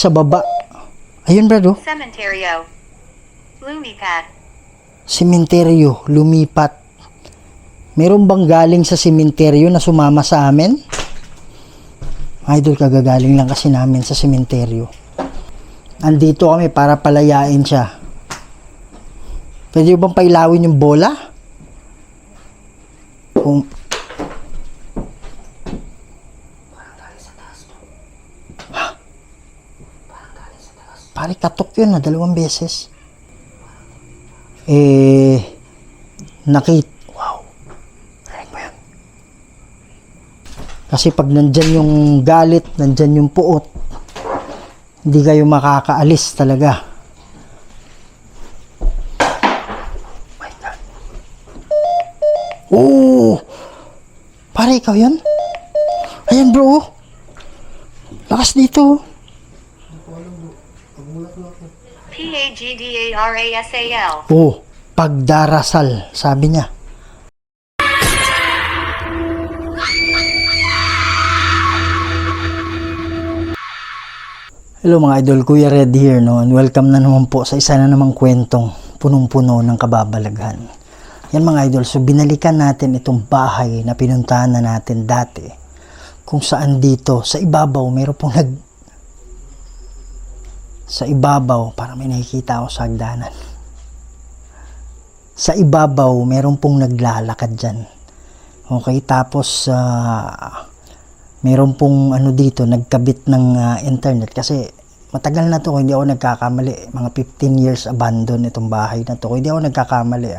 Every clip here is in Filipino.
Sa baba. Ayun, brado. Cementerio. Lumipat. Sementeryo, lumipat. Meron bang galing sa sementeryo na sumama sa amin? Idol, kagagaling lang kasi namin sa sementeryo. Andito kami para palayain siya. Pwede bang pailawin yung bola? Kung... Pare, katok yun na 2 beses. Wow. Rinig mo yan. Kasi pag nandyan yung galit, nandyan yung puot, hindi kayo makakaalis talaga. Oh my God. Oh! Pare, ikaw yan? Ayan, bro. Lakas dito. PAGDARASAL. Oh, pagdarasal, sabi niya. Hello mga idol, Kuya Red here, no? And welcome na naman po sa isa na namang kwentong punong-puno ng kababalaghan. Yan mga idol, so binalikan natin itong bahay na pinuntahan na natin dati. Kung saan dito, sa ibabaw, meron pong sa ibabaw, para may nakikita ako sa hagdanan. Sa ibabaw, meron pong naglalakad dyan. Okay, tapos meron pong ano dito, nagkabit ng internet. Kasi matagal na to, hindi ako nagkakamali. Mga 15 years abandon itong bahay na to. Hindi ako nagkakamali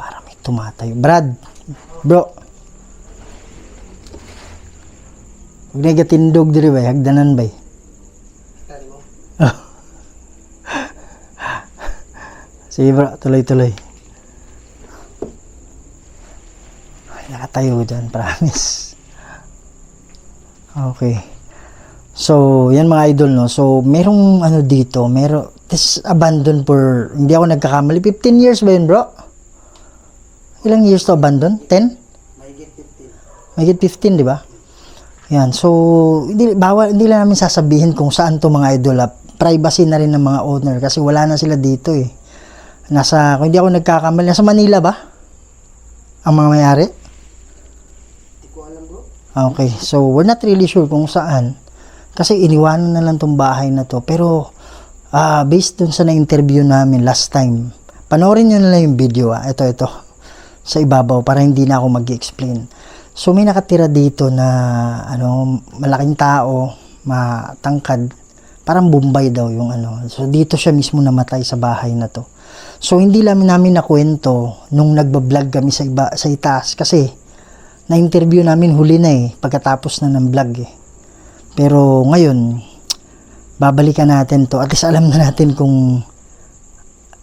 Para may tumatayo. Brad, bro. Huwag na gatindog diri ba, hagdanan ba? Sige bro, tuloy-tuloy. Ay, nakatayo dyan, promise. Okay. So, yan mga idol, no? So, merong ano dito, this abandoned for, hindi ako nagkakamali, 15 years ba yun, bro? Ilang years to abandon? 10? Mahigit 15, di ba? Yan, so hindi lang namin sasabihin kung saan to mga idol. Privacy na rin ng mga owner kasi wala na sila dito eh. Kung hindi ako nagkakamali, nasa Manila ba? Ang mga mayari? Hindi ko alam bro. Okay, so we're not really sure kung saan. Kasi iniwanan na lang tong bahay na to. Pero based dun sa na-interview namin last time, panoorin nyo na lang yung video Ito. Sa ibabaw para hindi na ako mag-explain. So may nakatira dito na malaking tao, matangkad, parang Bombay daw yung So dito siya mismo namatay sa bahay na to. So hindi lang namin nakwento nung nagba-vlog kami sa itaas kasi na-interview namin huli na pagkatapos na ng vlog Pero ngayon babalikan natin to. At least alam na natin kung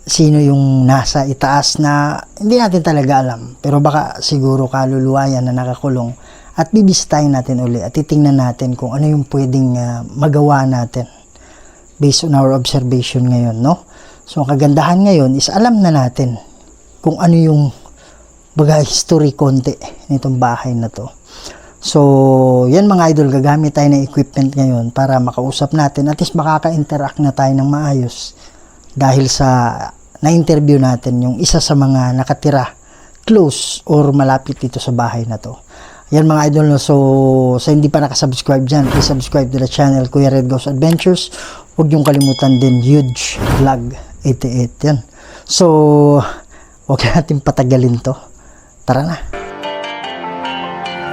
sino yung nasa itaas na hindi natin talaga alam. Pero baka siguro kaluluwa yan na nakakulong. At bibisitahin natin uli at titingnan natin kung ano yung pwedeng magawa natin based on our observation ngayon, no? So, ang kagandahan ngayon is alam na natin kung ano yung history konti nitong bahay na to. So, yan mga idol, gagamit tayo ng equipment ngayon para makausap natin. At least makaka-interact na tayo ng maayos. Dahil sa na-interview natin yung isa sa mga nakatira close or malapit dito sa bahay na to. Yan mga idol, no? So sa hindi pa nakasubscribe dyan, please subscribe to the channel Kuya Red Goes Adventures. Huwag yung kalimutan din Huge Vlog 88 yan. So huwag natin patagalin to. Tara na.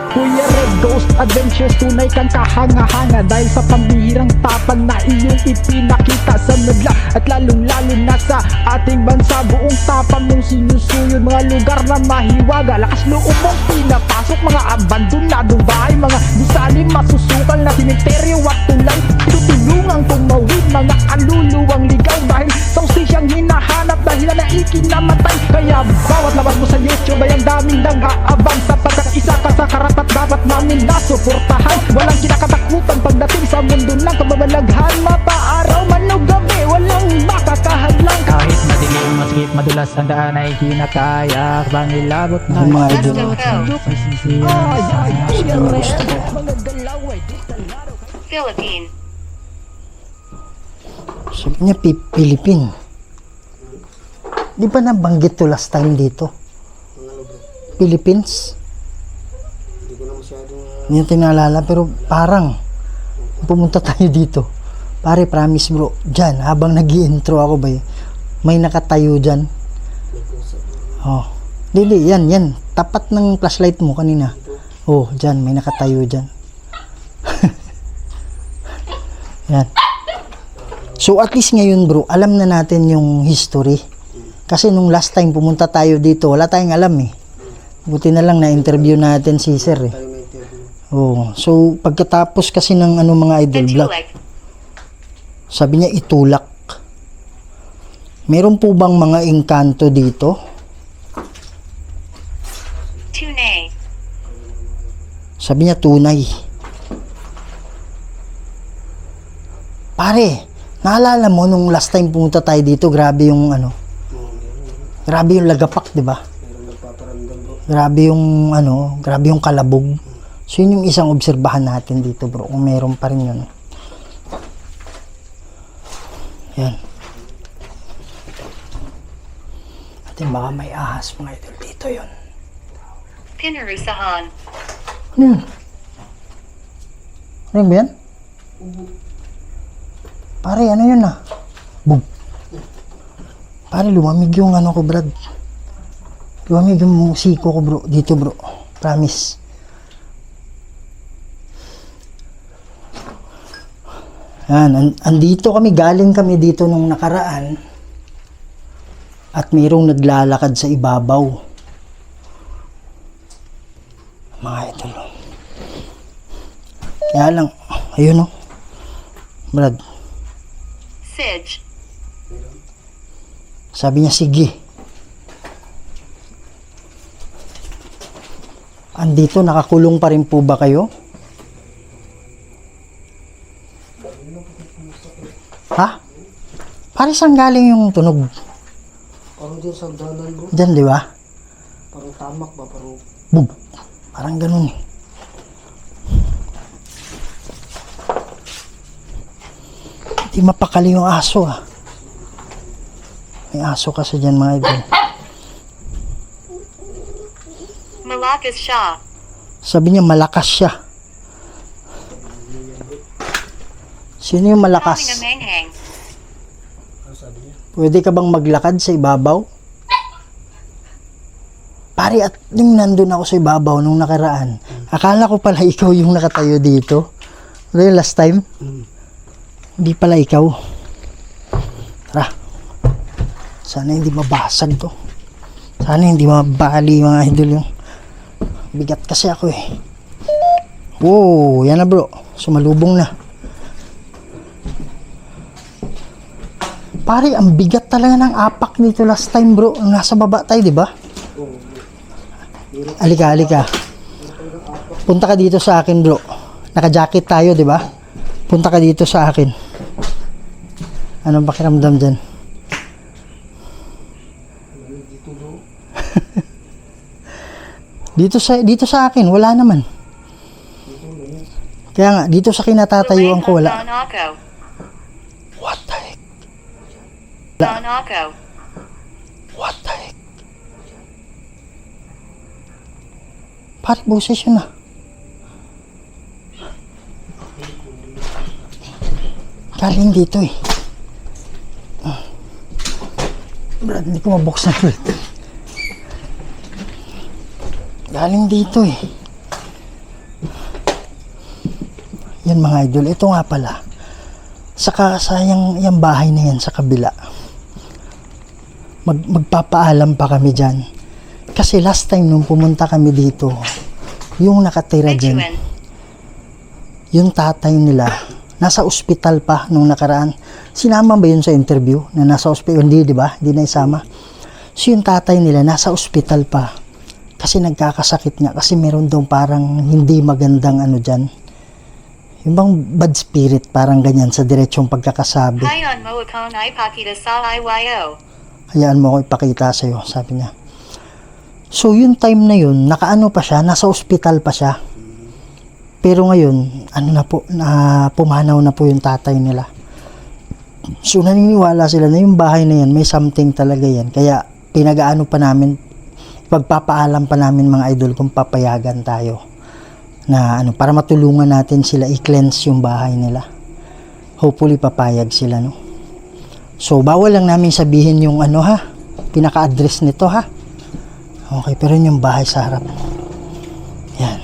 Kuya Red Ghost Adventures, tunay kang kahanga-hanga dahil sa pambihirang tapang na iyong ipinakita sa madla at lalong-lalo na sa ating bansa. Buong tapang mong sinusuyod mga lugar na mahiwaga, lakas loob mong pinapasok mga abandonadong bahay, mga gusaling masusukal na simenteryo at tulay. Tutulungang tumawid mga kaluluwang ligaw dahil sa usisyang hinahanap dahil na ikinamatay. Kaya bawat labas mo sa YouTube ay ang daming nag-aabang sapagkat isa ka sa karapat dapat namin nasuportahan. Walang kinakatakutan pagdating sa mundo ng kababalaghan. Mapaaraw man o gabi, walang makakahadlang. Kahit madilim, masikip, madulas ang daan ay kinakaya. Bangilabot na mga idol. Ay, mga dalaw ay Philippine. Sabi niya, Philippine. Di ba nabanggit to last time dito? Ang ano bro? Philippines? Hindi ko na masyadong... Hindi yung tinalala, pero parang pumunta tayo dito. Pare, promise bro, dyan, habang nag-i-intro ako ba, may nakatayo dyan. nag-usap na. Oh. Hindi, yan. Tapat ng flashlight mo kanina. Oh, dyan, may nakatayo dyan. Yan. So, at least ngayon bro, alam na natin yung history. Kasi nung last time pumunta tayo dito, wala tayong alam eh. Buti na lang na-interview natin si Sir eh. Tayo may interview. Oh, so pagkatapos kasi ng ano mga idol vlog, Atulik. sabi niya itulak. Meron po bang mga engkanto dito? Tunay. Sabi niya tunay. Pare, naalala mo nung last time pumunta tayo dito, grabe yung ano, grabe yung lagapak, di ba? Meron nagpaparamdam bro. Grabe yung kalabog. So yun yung isang obserbahan natin dito bro, kung meron pa rin yun. Yan. At baka may ahas mga idol dito yun. Pinarusahan. Ano yun? Ano ba yan? Pare, ano yun ah? Bug. Pare, lumamig yung ano ko, Brad. Lumamig yung siko ko, bro. Dito, bro. Promise. Yan, andito kami, galing kami dito nung nakaraan. At mayroong naglalakad sa ibabaw. Mga idol. Kaya lang, ayun oh. Brad, Sidge. sabi niya, sige. Andito, nakakulong pa rin po ba kayo? Ha? Pare, saan galing yung tunog? Parang dyan sa danan bro. Diyan, di ba? Parang tamak ba? Parang... Bug. Parang ganun eh. Hindi mapakali yung aso ah. May aso kasi dyan mga idol. Malakas siya. Sabi niya malakas siya. Sino yung Coming a malakas? manghang. Ano sabi niya? Pwede ka bang maglakad sa ibabaw? Pare, at nung nandun ako sa ibabaw nung nakaraan, akala ko pala ikaw yung nakatayo dito. Ano yung last time? Hindi pala ikaw. Tara. Sana hindi mabasag to. Sana hindi mabali mga idol yung bigat kasi ako eh. Wow, yan na bro. Sumalubong na. Pare, ang bigat talaga ng apak nito last time bro. Nasa baba tayo, di ba? Alika. Punta ka dito sa akin bro. Naka-jacket tayo, di ba? Punta ka dito sa akin. Anong pakiramdam dyan? dito sa akin, wala naman. Kaya nga, dito sa kinatatayuan ko, wala. Donako. What the heck? Donako. What the heck? Pare, boses yun ah. Galing dito eh. Brad, hindi ko mabuksan ulit. Galing dito eh. Yan mga idol, ito nga pala. Saka sayang yung bahay na yan sa kabila. Magpapaalam pa kami dyan. Kasi last time nung pumunta kami dito, yung nakatira dyan, Bituin. yung tatay nila, nasa ospital pa nung nakaraan. Sinama ba yun sa interview? Na nasa ospital? Hindi, di ba? Hindi na isama. So yung tatay nila, nasa ospital pa. Kasi nagkakasakit nga. Kasi meron daw parang hindi magandang ano dyan. Yung bang bad spirit, parang ganyan sa diretsong pagkakasabi. Hayon mo akong ipakita sa IYO. Hayaan mo ako ipakita sa'yo, sabi niya. So, yung time na yun, nakaano pa siya, nasa ospital pa siya. Pero ngayon, ano na po, pumanaw na po yung tatay nila. So naniniwala sila na yung bahay na yan, may something talaga yan. Kaya pinagaano pa namin, pagpapaalam pa namin mga idol kung papayagan tayo. Na ano, para matulungan natin sila i-cleanse yung bahay nila. Hopefully papayag sila, no. So bawal lang namin sabihin yung ano ha, pinaka-address nito ha. Okay, pero yun yung bahay sa harap. Yan.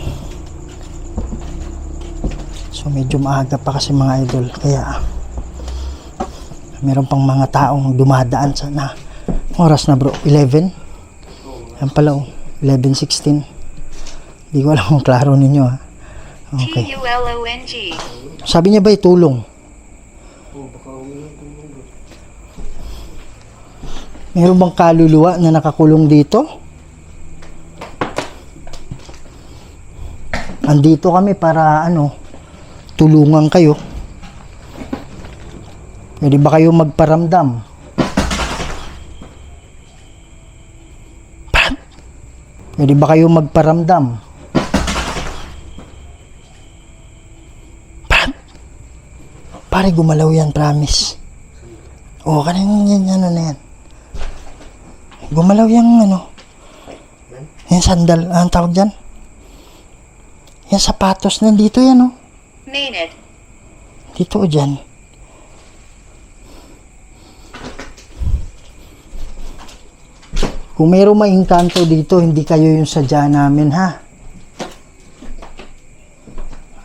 So medyo maaga pa kasi mga idol, kaya meron pang mga taong dumadaan sa na oras na bro, 11. Yan pala oh, 11:16. Hindi ko alam kung klaro ninyo ha. Okay. TULONG. Sabi niya ba itulong? Oh, baka umilang tulong bro. Meron bang kaluluwa na nakakulong dito? Andito kami para ano, tulungan kayo. Pwede ba kayo magparamdam? Pwede ba kayo magparamdam? Pare, gumalaw yan, promise. Oo, kanina yan, ano na yan. Gumalaw yung ano. Yung sandal, ang tawag dyan? Yung sapatos, nandito yan, oh. Maynard. Dito o dyan. Kung mayroong maingkanto dito, hindi kayo yung sadya namin, ha?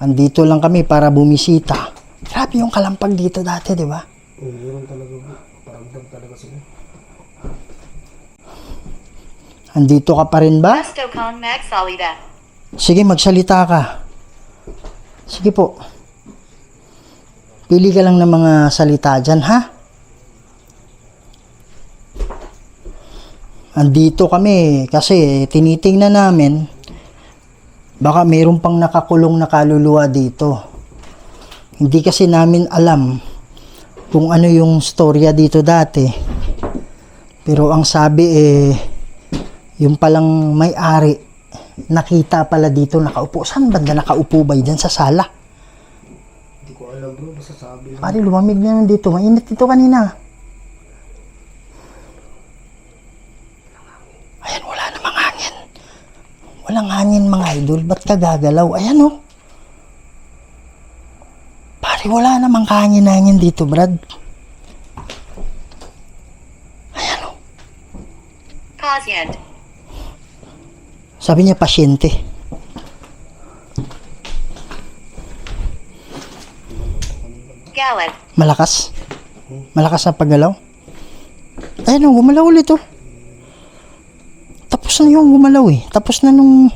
Andito lang kami para bumisita. Grabe yung kalampag dito dati, di ba? Oh, meron talaga bro. Paramdam talaga sila. Andito ka pa rin ba? Gusto kong magsalita. Sige, magsalita ka. Sige po. Pili ka lang ng mga salita dyan, ha? Andito kami kasi tinitingnan namin baka mayroon pang nakakulong na kaluluwa dito. Hindi kasi namin alam kung ano yung storya dito dati. Pero ang sabi yung palang may-ari nakita pala dito nakaupo. Saan banda nakaupo ba dyan sa sala? Hindi ko alam bro, basta sabi lang. Pare, lumamig na dito. Mainit dito kanina. Ayan, wala namang hangin. Walang hangin mga idol. Ba't ka gagalaw? Ayan oh. Pare, wala namang hangin dito, Brad. Ayan oh. Patient. Sabi niya, pasyente. Galat. Malakas. Malakas na paggalaw. Ayan oh, gumalaw ulit oh. Tapos na yung gumalaw eh. Tapos na nung...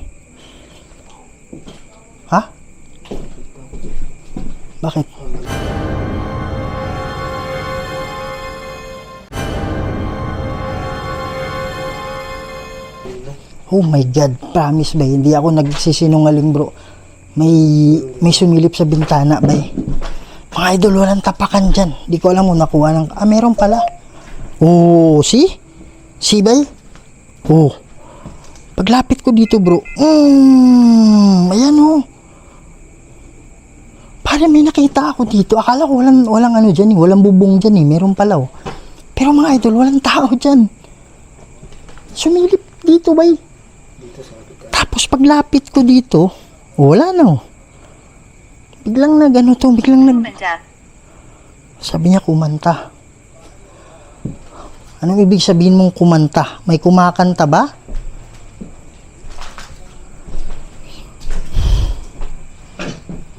Ha? Bakit? Oh my God, promise ba? Hindi ako nagsisinungaling bro. May sumilip sa bintana ba? Mga idol, walang tapakan dyan. Di ko alam kung nakuha ng... Ah, meron pala. Oh, see? See ba? Oh. Paglapit ko dito bro. Ayan oh. Pare, may nakita ako dito. Akala ko walang ano dyan eh. Walang bubong dyan eh. Meron pala oh. Pero mga idol, walang tao dyan. Sumilip dito ba? Tapos paglapit ko dito, wala na oh. Biglang nag-ano to, Kumanta. Sabi niya kumanta. Anong ibig sabihin mong kumanta? May kumakanta ba?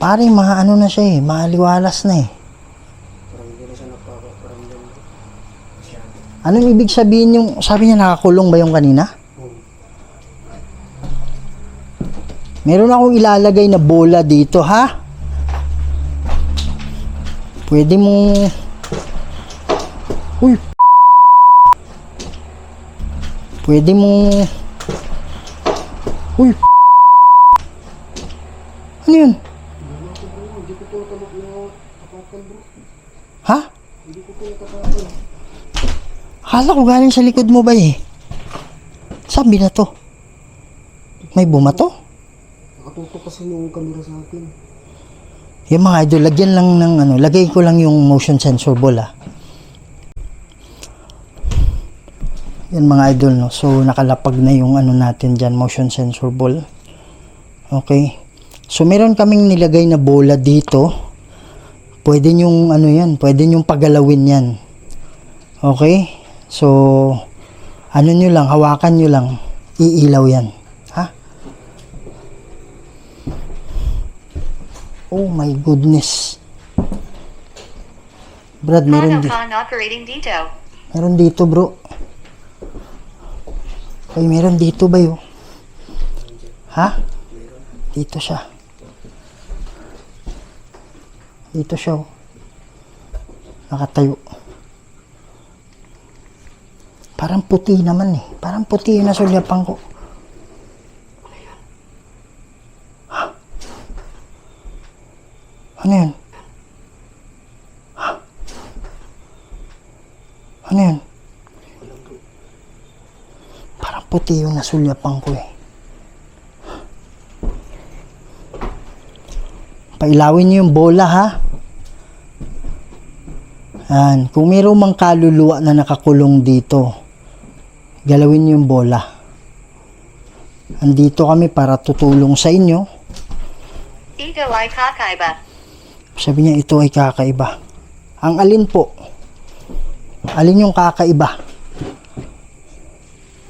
Pare, ano na siya eh, maaliwalas na eh. Parang hindi na siya nagpaparamdam. Anong ibig sabihin yung, sabi niya nakakulong ba yung kanina? Meron akong ilalagay na bola dito, ha? Pwede mong... Uy! Pwede mong... Uy! Ano yun? Ha? Akala ko galing sa likod mo ba eh? Sabi na to. May bumato? nakatutok kasi yung camera sa akin. Yung mga idol, lagyan lang ng ano, lagay ko lang yung motion sensor ball Yan mga idol, no. So nakalapag na yung ano natin diyan, motion sensor ball. Okay. So meron kaming nilagay na bola dito. Pwede yung ano yan, pwede yung pagalawin yan. Okay? So ano nyo lang, hawakan nyo lang, iilaw yan. Ha? Oh my goodness. Brad, Monofon operating dito. meron dito bro. Ay, meron dito ba yun? Ha? Dito siya. Dito siya oh. Nakatayo. Parang puti naman eh. Parang puti yung nasulyapan ko. Ha? Ano yun? Ha? Ano yun? Parang puti yung nasulyapan ko eh. Pailawin niyo yung bola ha. Yan. Kung mayroong mang kaluluwa na nakakulong dito, galawin niyo yung bola. Andito kami para tutulong sa inyo. Ito ay kakaiba. Sabi niya ito ay kakaiba. Ang alin po? Alin yung kakaiba?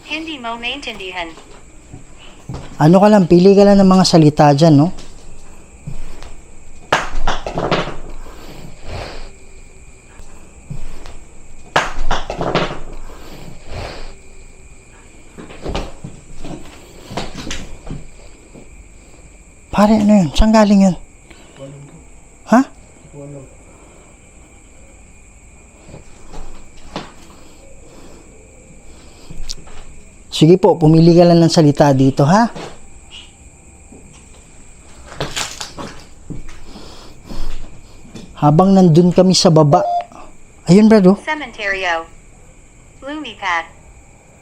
Hindi mo maintindihan. Ano ka lang, pili ka lang ng mga salita dyan, no? Pare, ano yun? Saan galing yun? Ha? Sige po, pumili ka lang ng salita dito, ha? Habang nandun kami sa baba. Ayun, brado. Cementerio. Lumipat.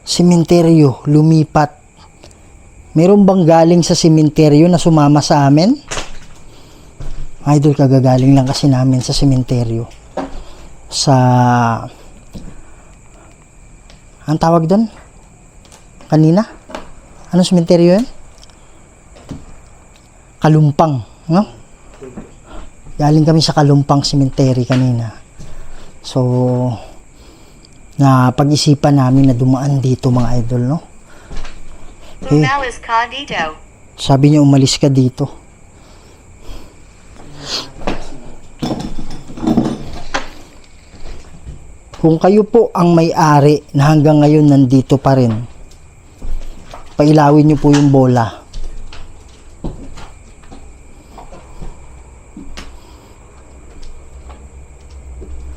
Sementeryo, lumipat. Meron bang galing sa sementeryo na sumama sa amin? Idol, kagagaling lang kasi namin sa sementeryo. Sa... Ang tawag doon? Kanina? Anong sementeryo yun? Kalumpang, no? Galing kami sa Kalumpang Cemetery kanina. So, na pag-isipan namin na dumaan dito mga idol, no? Umalis ka dito. Sabi niya umalis ka dito. Kung kayo po ang may-ari na hanggang ngayon nandito pa rin, pailawin niyo po yung bola.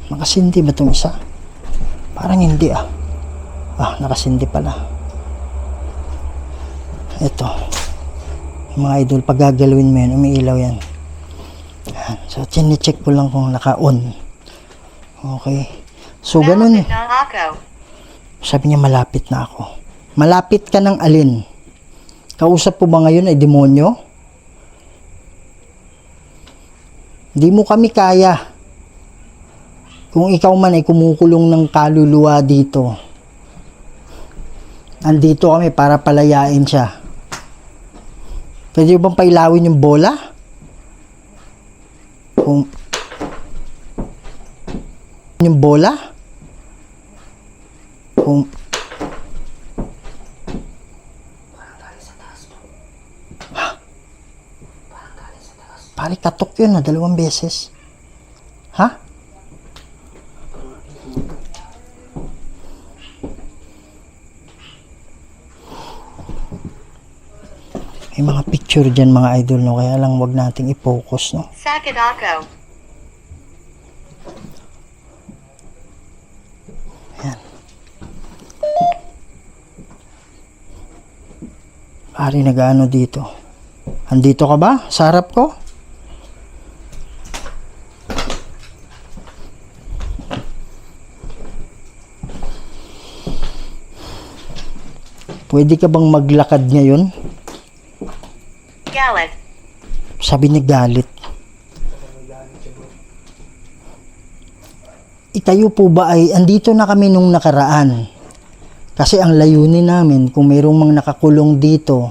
Nakasindi ba itong isa? Parang hindi ah. Ah, nakasindi pala. Ito. Mga idol, pag gagalawin mo yan, umiilaw yan. Yan. So, chine-check ko lang kung naka-on. Okay. So, ganun. Malapit na ako. Sabi niya, malapit na ako. Malapit ka ng alin? Kausap po ba ngayon ay demonyo? Hindi mo kami kaya. Kung ikaw man ay kumukulong ng kaluluwa dito, andito kami para palayain siya. Pwede bang pailawin yung bola? Kung yung bola? Kung pare, katok yun na 2 beses. Ha? May mga picture dyan mga idol, no? Kaya lang wag nating i-focus, no? Sakit ako. Ayan. Pare, nag-ano dito? Andito ka ba? Sa harap ko? Pwede ka bang maglakad ngayon? galit. Sabi niya galit. Kayo po ba ay, andito na kami nung nakaraan. Kasi ang layunin namin, kung mayroong mga nakakulong dito,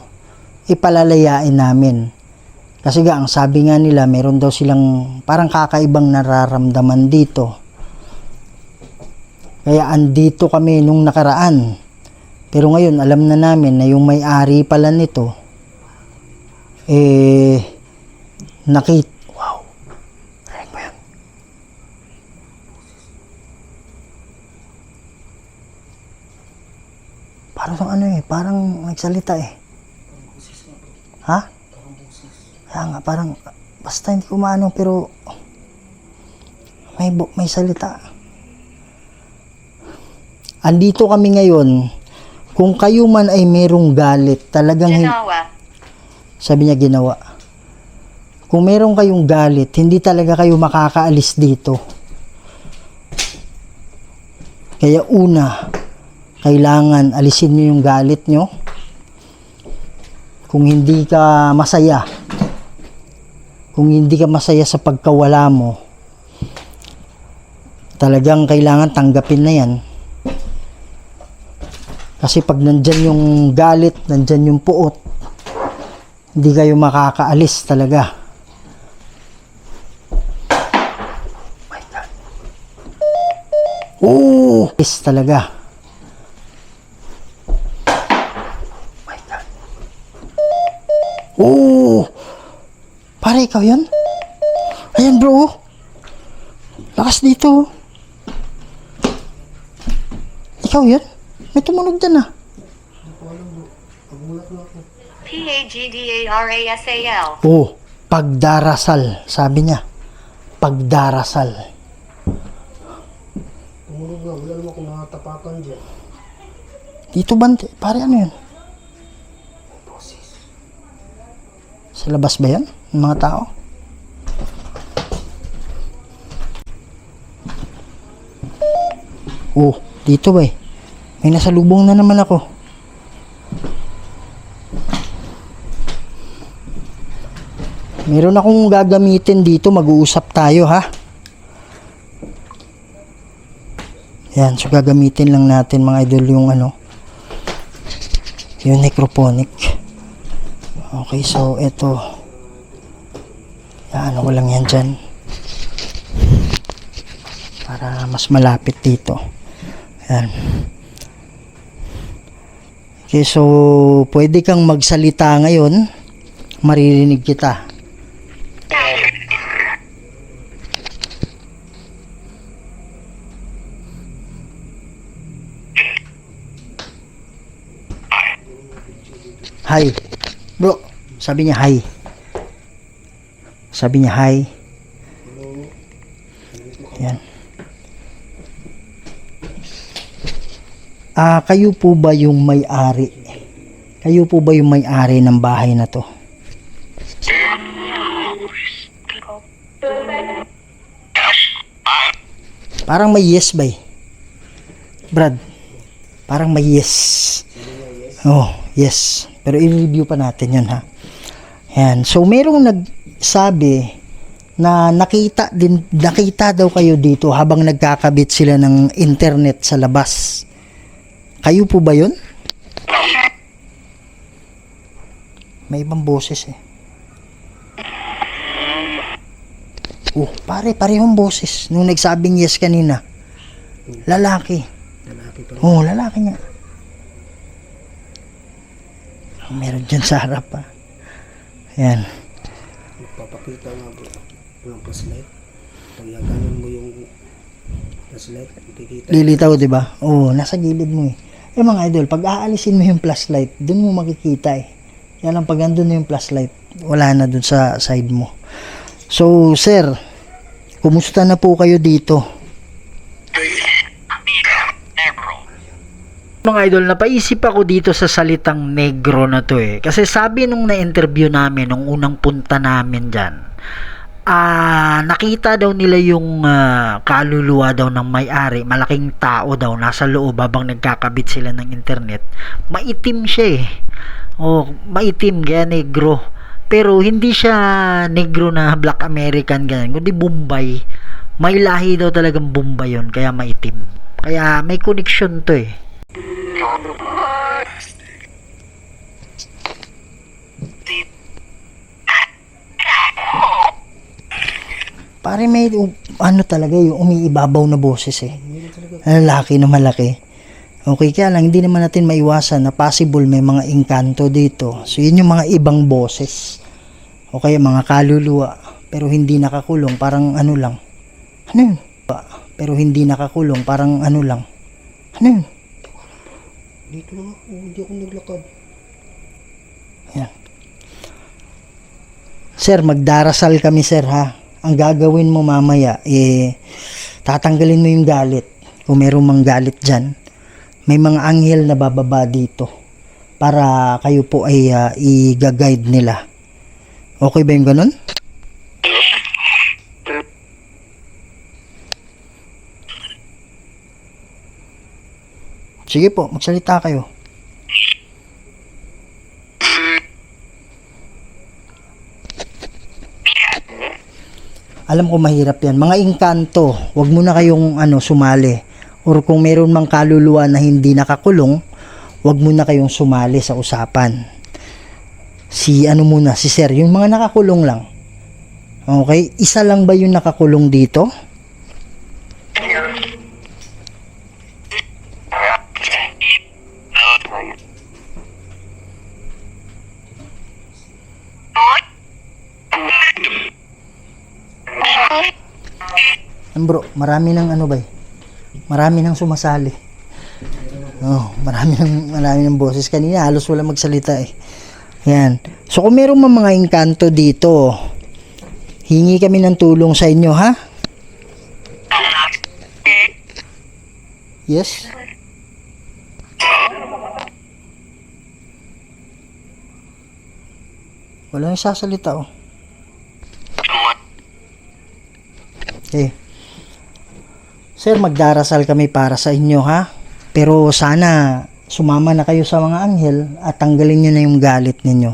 ipalalayain namin. Kasi ang sabi nga nila, meron daw silang parang kakaibang nararamdaman dito. Kaya andito kami nung nakaraan. Pero ngayon, alam na namin na yung may-ari pala nito, wow. Rinig mo yun? Parang nagsalita eh. Ha? Kaya nga, parang, basta hindi ko maano, pero may salita. Andito kami ngayon, kung kayo man ay merong galit, talagang, Ginawa. sabi niya ginawa. Kung meron kayong galit, hindi talaga kayo makakaalis dito. Kaya una, kailangan alisin niyo yung galit niyo. Kung hindi ka masaya, sa pagkawala mo, talagang kailangan tanggapin na yan. Kasi pag nandyan yung galit, nandyan yung puot, hindi kayo makakaalis talaga. Oh my God. Alis talaga. Oh my God. Pare, ikaw yan? Ayan bro. Lakas dito. Ikaw yan? May tumunog dyan ah. Pagdarasal. Pagdarasal. Sabi niya. Pagdarasal. Tumunog nga, wala naman akong nakatapakan dyan. Dito bante. Pare, ano yun? Sa labas ba yan? Yung mga tao? Dito ba eh? May nasalubong na naman ako. Meron akong gagamitin dito. Mag-uusap tayo ha. Yan. So gagamitin lang natin mga idol yung yung necrophonic. Okay. So eto. Yan. Ko lang yan dyan. Para mas malapit dito. Yan. Okay. So pwede kang magsalita ngayon. Maririnig kita. Hi. Bro, sabi niya hi. Sabi niya hi. Yan. Kayo po ba yung may-ari? Kayo po ba yung may-ari ng bahay na to? Parang may yes ba eh? Brad, parang may yes. Oh, yes. Pero i-review pa natin yun ha. Yan. So, merong nagsabi na nakita daw kayo dito habang nagkakabit sila ng internet sa labas. Kayo po ba yun? May ibang boses eh. Parehong boses. Nung nagsabing yes kanina. Lalaki. Lalaki nga. Meron dyan sa harap pa. Ayan. Magpapakita nga bro ng flashlight. Pag gaganon mo yung flashlight, makikita. Lilitaw, di ba? Nasa gilid mo eh. Mga idol, pag aalisin mo yung flashlight, dun mo makikita eh. Kaya lang pag andun na yung flashlight, wala na dun sa side mo. So, sir, kumusta na po kayo dito? Mga idol, napaisip ako dito sa salitang negro na to eh. Kasi sabi nung na-interview namin, nung unang punta namin dyan, nakita daw nila yung kaluluwa daw ng may-ari, malaking tao daw, nasa loob habang nagkakabit sila ng internet. Maitim siya eh. Maitim, kaya negro. pero hindi siya negro na black American ganyan, kundi Bombay. May lahi daw talagang Bombay yun, kaya maitim. Kaya may connection to eh. Pare may ano talaga yung umiibabaw na boses eh. Lalaki na malaki. Okay, kaya lang hindi naman natin maiwasan na possible may mga engkanto dito. So yun yung mga ibang boses. O kaya mga kaluluwa pero hindi nakakulong, parang ano lang. Ano yun? Pero hindi nakakulong, parang ano lang. Ano yun? Dito lang ako, hindi ako naglakad. Yan. Sir, magdarasal kami sir ha. Ang gagawin mo mamaya, tatanggalin mo yung galit. Kung meron mang galit dyan, may mga anghel na bababa dito para kayo po ay i-guide nila. Okay ba yung ganun? Sige po, magsalita kayo. Alam ko mahirap yan. Mga engkanto, wag mo na kayong sumali. Or kung meron mang kaluluwa na hindi nakakulong, wag mo na kayong sumali sa usapan. Si Sir, yung mga nakakulong lang. Okay? Isa lang ba yung nakakulong dito? Bro, marami ng marami nang sumasali. Marami ng boses. Kanina halos wala magsalita eh. Yan. So kung meron mga engkanto dito, hingi kami ng tulong sa inyo, ha? Yes? Wala nang sasalita oh. Okay. Sir, magdarasal kami para sa inyo ha. Pero sana sumama na kayo sa mga anghel at tanggalin nyo na yung galit ninyo.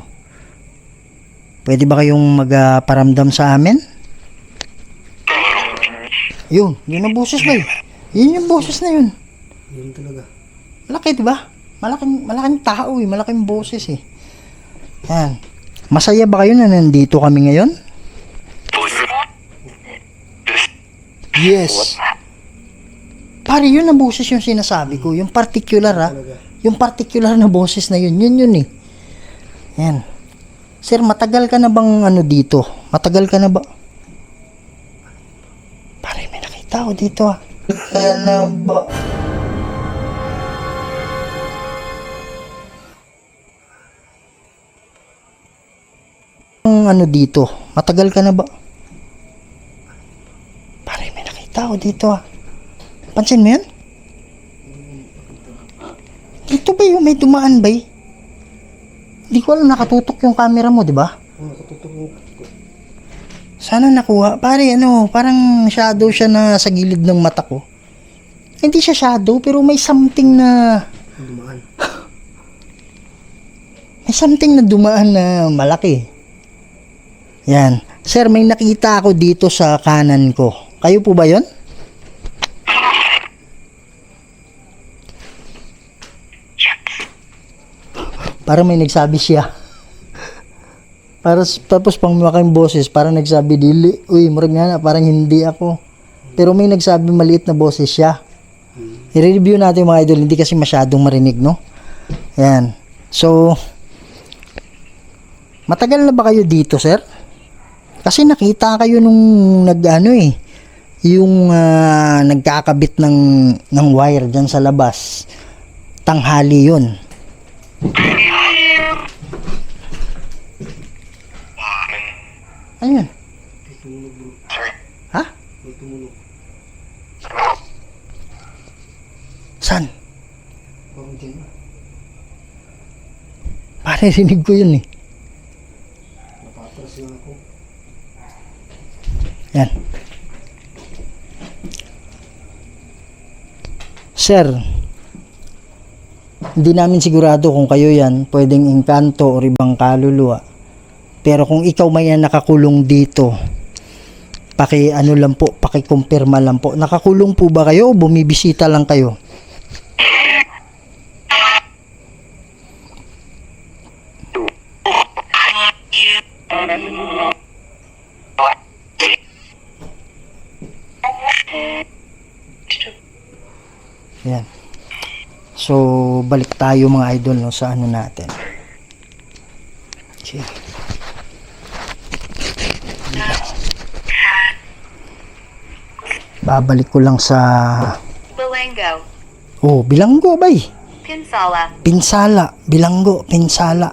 Pwede ba kayong magparamdam sa amin? Yun ang boses ba yun? Yun yung boses na yun. Yun talaga. Malaki diba? Malaking tao eh. Malaking boses eh. Yan. Masaya ba kayo na nandito kami ngayon? Yes. Pare, yun ang boses yung sinasabi ko. Yung particular ha. Yung particular na boses na yun. Yun eh. Yan. Sir, matagal ka na bang dito? Matagal ka na ba? Pare, may nakita ko dito ha. Ka na ba? Dito? Matagal ka na ba? Pare, may nakita ko dito ha. Pansin mo yan? Dito ba yung may dumaan ba eh? Hindi ko alam, nakatutok yung camera mo, di ba? Nakatutok mo. Sana nakuha. Pare, parang shadow siya na sa gilid ng mata ko. Hindi siya shadow, pero may something na... Dumaan. May something na dumaan na malaki. Yan. Sir, may nakita ako dito sa kanan ko. Kayo po ba yon? Para may nagsabi siya. Tapos pang malaking boses, parang nagsabi dili. Uy, murag nga na, parang hindi ako. Pero may nagsabi maliit na boses siya. I-review natin mga idol, hindi kasi masyadong marinig, no? Ayan. So, matagal na ba kayo dito, sir? Kasi nakita kayo nung yung nagkakabit ng wire dyan sa labas. Tanghali yun. Ano yun? Ha? Saan? Pare, rinig ko yun eh. Napatras lang ako. Yan. Sir, hindi namin sigurado kung kayo yan, pwedeng engkanto o ibang kaluluwa. Pero kung ikaw may nakakulong dito, ano lang po, paki-kumpirma lang po. Nakakulong po ba kayo o bumibisita lang kayo? Yan. So, balik tayo mga idol no, sa ano natin. Okay. Babalik ko lang sa... Bilanggo. Oh, bilanggo bay. Pinsala. Pinsala. Bilanggo. Pinsala.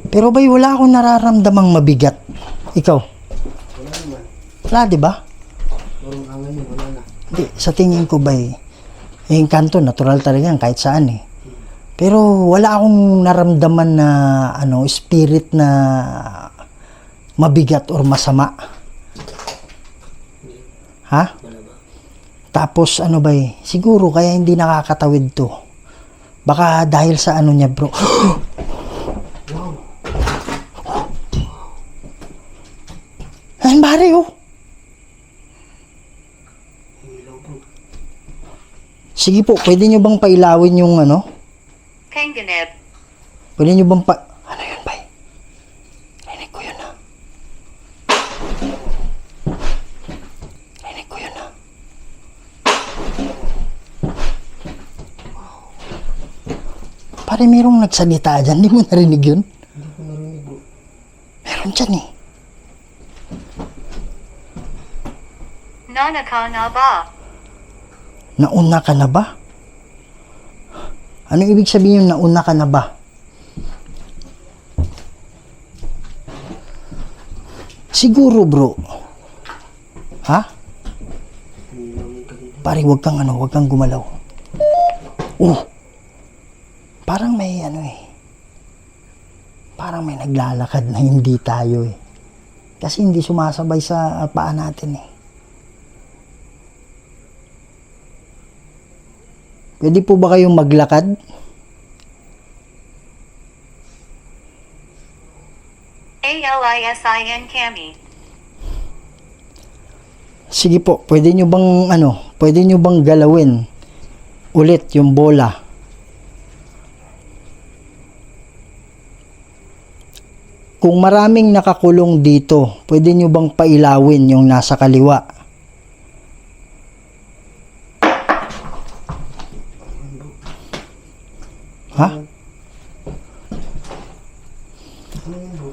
Pero bay, wala akong nararamdamang mabigat. Ikaw? Wala naman. Wala, di ba? Parang angan yun, wala na. Hindi, sa tingin ko bay, yung kanto, natural talaga yan, kahit saan eh. Pero wala akong naramdaman na spirit na mabigat or masama. Ha? Wala ba? Tapos bay, siguro kaya hindi nakakatawid to. Baka dahil sa niya bro. Wow. Ayan pare oh. Ilaw bro. Sige po, pwede nyo bang pailawin yung Kanganib. Pwede nyo bang ano yun bay? Rinig ko yun Rinig ko yun Pare, merong nagsalita dyan. Hindi mo narinig yun? Hindi ko narinig bro. Meron dyan eh. Nanaka na ba? Nauna ka na ba? Ano ibig sabihin yung nauna ka na ba? Siguro bro. Ha? Hinilangin ka dito. Pare, wag kang gumalaw. Oh. Parang may parang may naglalakad na hindi tayo eh. Kasi hindi sumasabay sa paa natin eh. Pwede po ba kayong maglakad? ALISIN Cami. Sige po, pwede nyo bang galawin ulit yung bola? Kung maraming nakakulong dito, pwede nyo bang pailawin yung nasa kaliwa? Ha? Ano yun bro?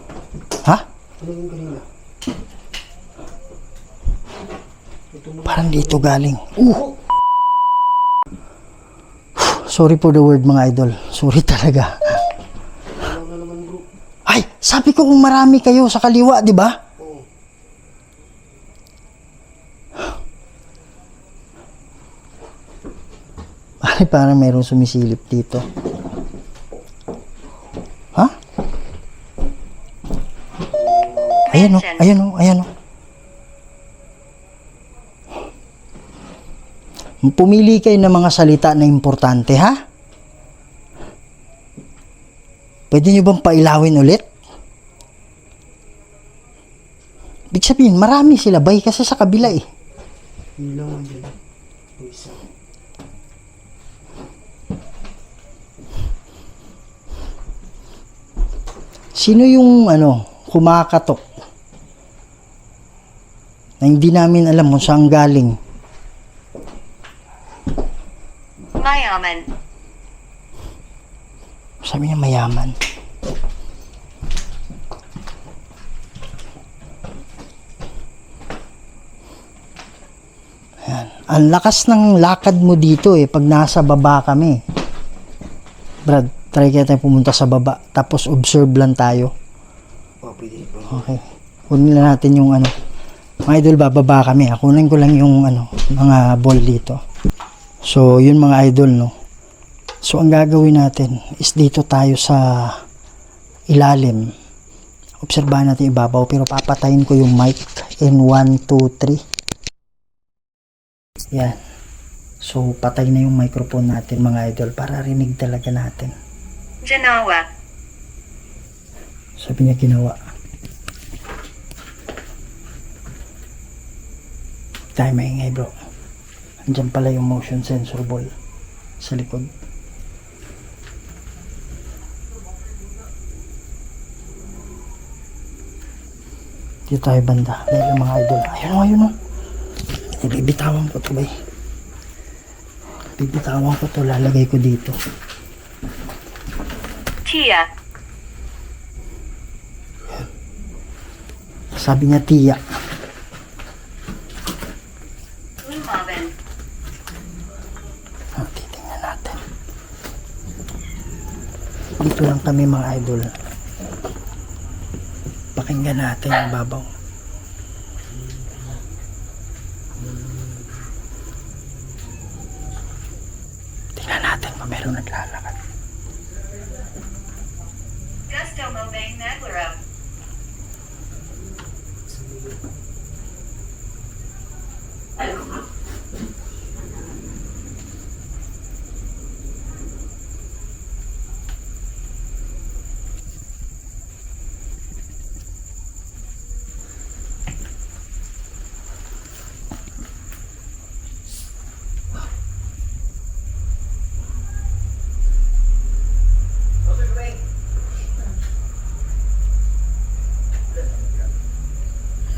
Ha? Ano yun kanina? Parang dito galing. Sorry for the word mga idol. Sorry talaga. Wala na naman bro. Ay, sabi ko kung marami kayo sa kaliwa, di ba? Oo. Ay, parang mayroong sumisilip dito. Ha? Ayan o, ayan o, ayan o. Pumili kayo ng mga salita na importante, ha? Pwede nyo bang pailawin ulit? Ibig sabihin, marami sila, bay, kasi sa kabila eh. Hilang dyan. Yung isa. Sino yung kumakatok na hindi namin alam kung saan galing? Mayaman. Sabi niya mayaman. Ayan. Ang lakas ng lakad mo dito eh pag nasa baba kami. Brad, try kaya tayo pumunta sa baba. Tapos observe lang tayo. Oh, pwede. Okay. Kunin lang natin yung Mga idol, bababa kami. Kunin ko lang yung mga ball dito. So, yun mga idol, no. So, ang gagawin natin is dito tayo sa ilalim. Obserbahan natin ibabaw, pero papatayin ko yung mic in 1, 2, 3. Yan. So, patay na yung microphone natin mga idol para rinig talaga natin. Genoa. Sabi niya ginawa. Tayo maingay bro. Andyan pala yung motion sensor ball sa likod. Dito tayo banda. Dahil yung mga idol. Ayun o. Ibibitawan ko to bay. Bibitawan ko to. Lalagay ko dito. Tia. Sabi niya tiya. Lumaban. Titingnan natin. Dito lang kami mga idol. Pakinggan natin yung babaw. Tingnan natin kung meron naglalakad. Gusto mo bang naglaro?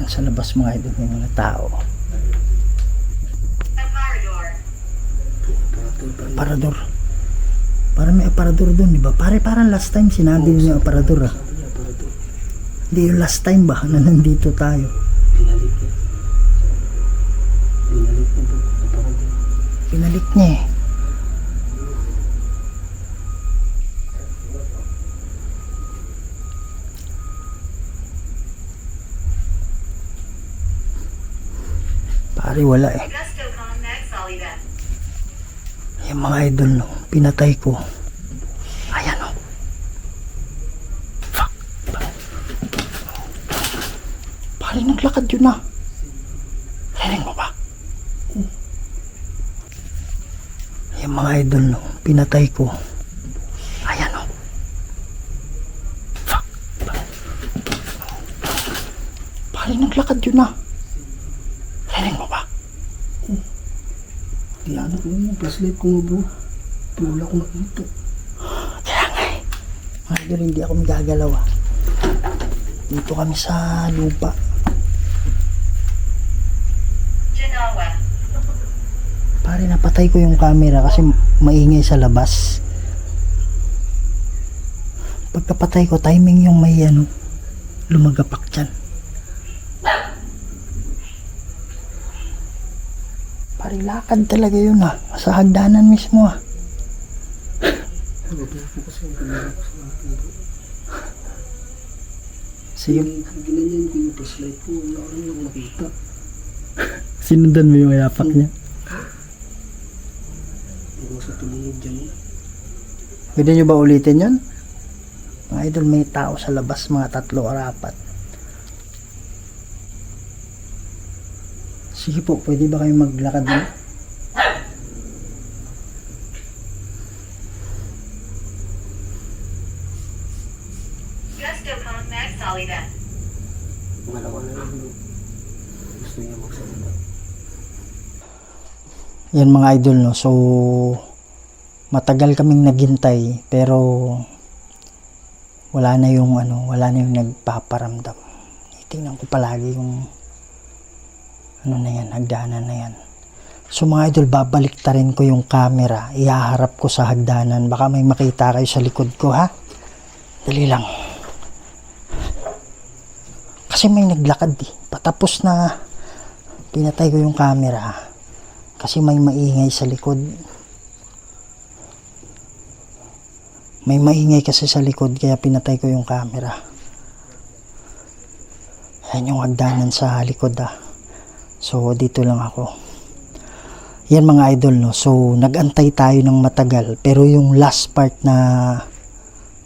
Sa labas mga idol may mga tao. Aparador. Aparador. Parang may aparador doon, di ba? Parang last time sinabi niyo aparador ah. Sabi niya, para doon. Hindi yung last time ba na nandito tayo. Binalik niya. Binalik niya po. Para doon. Pinalik niya eh. Pare wala eh. Gusto kong nagsalita. Yung mga idol no, pinatay ko. Ayan o. Fuck. Pare naglakad yun ah. Rinig mo ba? Yung mga idol no, pinatay ko. Ayan o. Fuck. Pare naglakad yun ah. Rinig mo ba? Di anak mo yung flashlight ko mo bro. Pero wala akong nakita. Kaya nga eh. Mga idol, hindi ako magagalaw ah. Dito kami sa lupa. Genoa. Pare napatay ko yung camera kasi maingay sa labas. Pagkapatay ko, timing yung may ano, lumagapak dyan. Pare lakad talaga yun ah. Sa hagdanan mismo ah. Ano po kasi yung camera ko sa akin bro. Sige, Ginanyan ko yung flashlight ko. Wala ko rin nakita. sinundan mo yung yapak niya. Hindi sa tumingin dyan. Pwede nyo ba ulitin yun? Mga idol, may tao sa labas, mga 3 o 4. Sige po, pwede ba kayo maglakad na? Gusto kong nagsalita. Malawa na lang bro. Gusto niya magsalita. Yan mga idol no. So matagal kaming naghintay pero wala na yung nagpaparamdam. Tingnan ko palagi yung na yan, hagdanan na yan. So mga idol, babalik ta rin ko yung camera. Ihaharap ko sa hagdanan. Baka may makita kayo sa likod ko ha. Dali lang. Kasi may naglakad eh. Patapos na pinatay ko yung camera. Kasi may maingay sa likod. May maingay kasi sa likod kaya pinatay ko yung camera. Ayan yung hagdanan sa likod ah. So dito lang ako. Yan mga idol no. So nagantay tayo ng matagal pero yung last part na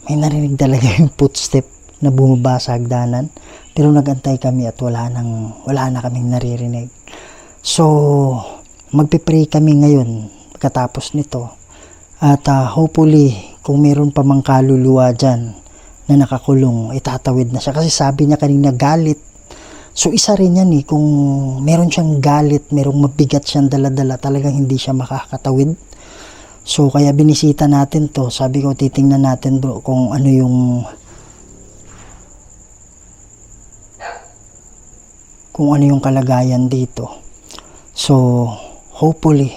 may narinig talaga yung footstep na bumaba sa hagdanan. Pero nagantay kami at wala na kaming naririnig. So magpe-pray kami ngayon pagkatapos nito. At hopefully kung meron pa mang kaluluwa dyan na nakakulong, itatawid na siya. Kasi sabi niya kanina galit. So isa rin yan kung meron siyang galit, merong mabigat siyang dala-dala, talagang hindi siya makakatawid. So kaya binisita natin to. Sabi ko titingnan natin bro kung ano yung kalagayan dito. So hopefully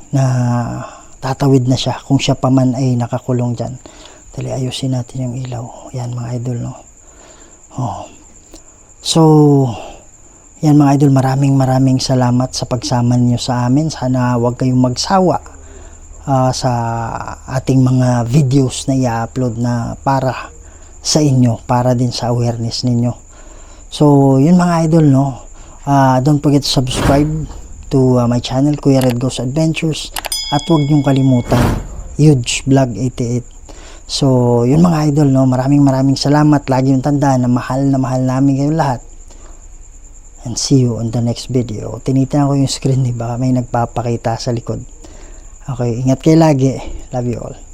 na tatawid na siya kung siya pa man ay nakakulong dyan. Dali, ayusin natin yung ilaw. Yan mga idol, no? Oh. So yan mga idol, maraming salamat sa pagsama niyo sa amin. Sana huwag kayong magsawa sa ating mga videos na i-upload na para sa inyo, para din sa awareness ninyo. So yun mga idol, no? Don't forget to subscribe to my channel, Kuya Red Ghost Adventures, at huwag niyong kalimutan Huge Vlog 88. So yun mga idol, no? Maraming salamat. Lagi yung tandaan na mahal namin kayong lahat. And see you on the next video. Tinitingnan ko yung screen, baka may nagpapakita sa likod. Okay, ingat kayo lagi. Love you all.